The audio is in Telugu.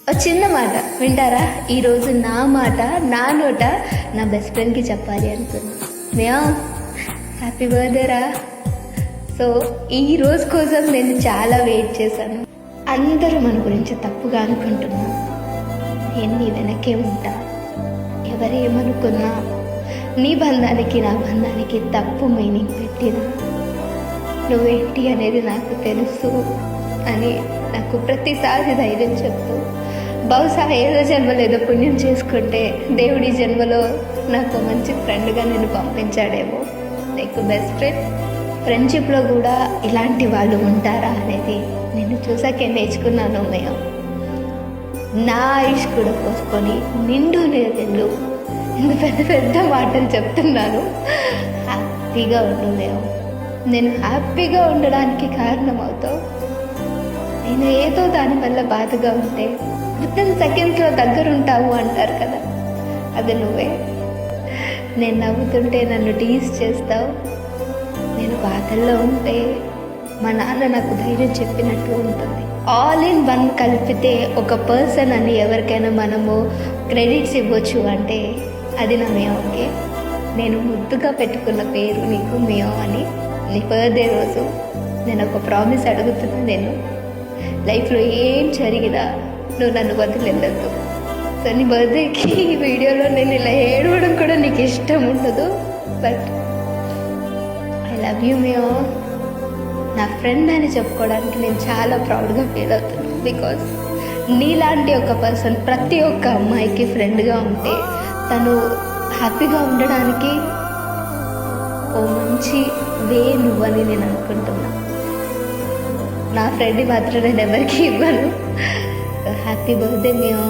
ఒక చిన్న మాట వింటారా? ఈరోజు నా మాట నా నోట నా బెస్ట్ ఫ్రెండ్కి చెప్పాలి అనుకున్నా. మేయా హ్యాపీ బర్త్డేరా. సో ఈ రోజు కోసం నేను చాలా వెయిట్ చేశాను. అందరూ మన గురించి తప్పుగా అనుకుంటున్నా, నేను నీ వెనకే ఉంటా. ఎవరేమనుకున్నా, నీ బంధానికి నా బంధానికి తప్పు మీనింగ్ పెట్టినా నువ్వేంటి అనేది నాకు తెలుసు అని నాకు ప్రతిసారి ధైర్యం చెప్తూ, బహుశా ఏదో జన్మలో ఏదో పుణ్యం చేసుకుంటే దేవుడి జన్మలో నాకు మంచి ఫ్రెండ్గా నేను పంపించాడేమో. నీకు బెస్ట్ ఫ్రెండ్షిప్లో కూడా ఇలాంటి వాళ్ళు ఉంటారా అనేది నేను చూసాకే నేర్చుకున్నాను. మేము నా ఆయుష్ కూడా పోసుకొని నిండు నీళ్ళు ఇంత పెద్ద పెద్ద మాటలు చెప్తున్నాను. హ్యాపీగా ఉండు మేము. నేను హ్యాపీగా ఉండడానికి కారణం అవుతావు. నేను ఏదో దానివల్ల బాధగా ఉంటే వితిన్ సెకండ్స్లో దగ్గరుంటావు అంటారు కదా, అది నువ్వే. నేను నవ్వుతుంటే నన్ను టీజ్ చేస్తావు. నేను బాధల్లో ఉంటే మా నాన్న నాకు ధైర్యం చెప్పినట్టు ఉంటుంది. ఆల్ ఇన్ వన్ కలిపితే ఒక పర్సన్ అని ఎవరికైనా మనము క్రెడిట్స్ ఇవ్వచ్చు అంటే అది నా మేయోకే. నేను ముద్దుగా పెట్టుకున్న పేరు నీకు మేయో అని. నీ బర్త్డే రోజు నేను ఒక ప్రామిస్ అడుగుతున్నా. నేను లైఫ్లో ఏం జరిగినా నువ్వు నన్ను వదిలేద్దు. సో నీ బర్త్డేకి ఈ వీడియోలో నేను ఇలా ఏడవడం కూడా నీకు ఇష్టం ఉండదు, but I love you Mayo. నా ఫ్రెండ్ అని చెప్పుకోవడానికి నేను చాలా ప్రౌడ్గా ఫీల్ అవుతున్నాను. బికాజ్ నీలాంటి ఒక పర్సన్ ప్రతి ఒక్క అమ్మాయికి ఫ్రెండ్గా ఉంటే తను హ్యాపీగా ఉండడానికి ఓ మంచి వే నువ్వని నేను అనుకుంటున్నా. నా ఫ్రెండ్ మాత్రం నేను ఎవరికి ఇవ్వను. Happy birthday Mayo.